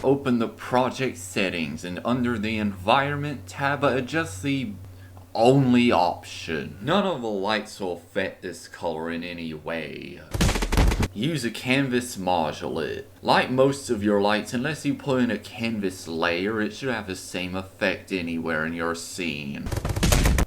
Open the project settings and under the environment tab adjust the only option. None of the lights will affect this color in any way. Use a canvas modulate. Like most of your lights, unless you put in a canvas layer, it should have the same effect anywhere in your scene.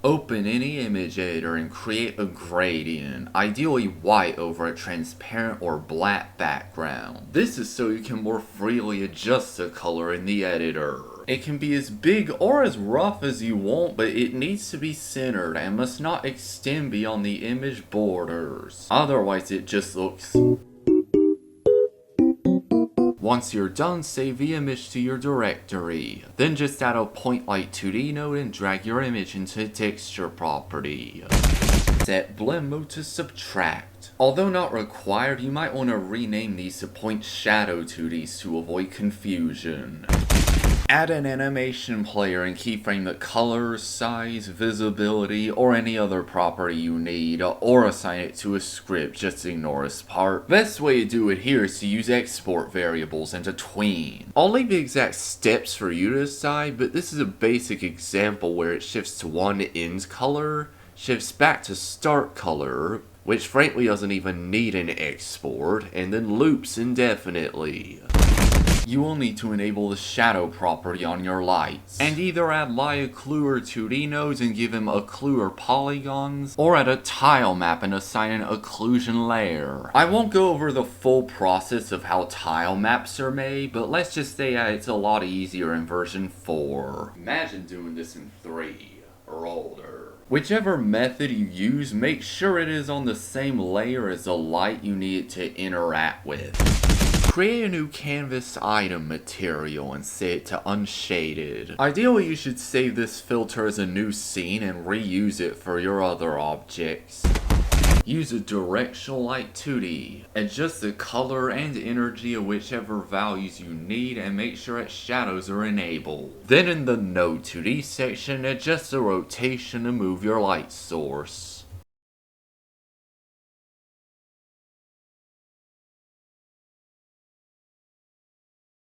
Open any image editor and create a gradient, ideally white over a transparent or black background. This is so you can more freely adjust the color in the editor. It can be as big or as rough as you want, but it needs to be centered and must not extend beyond the image borders. Otherwise it just looks... Once you're done, save the image to your directory. Then just add a point light 2D node and drag your image into the texture property. Set blend mode to subtract. Although not required, you might want to rename these to point shadow 2Ds to avoid confusion. Add an animation player and keyframe the color, size, visibility, or any other property you need, or assign it to a script, just ignore this part. Best way to do it here is to use export variables and to tween. I'll leave the exact steps for you to decide, but this is a basic example where it shifts to one end color, shifts back to start color, which frankly doesn't even need an export, and then loops indefinitely. You will need to enable the shadow property on your lights, and either add light occluder 2D nodes and give them occluder polygons, or add a tile map and assign an occlusion layer. I won't go over the full process of how tile maps are made, but let's just say that it's a lot easier in version 4. Imagine doing this in 3 or older. Whichever method you use, make sure it is on the same layer as the light you need it to interact with. Create a new canvas item material and set it to unshaded. Ideally, you should save this filter as a new scene and reuse it for your other objects. Use a directional light 2D. Adjust the color and energy of whichever values you need and make sure that shadows are enabled. Then in the Node 2D section, adjust the rotation to move your light source.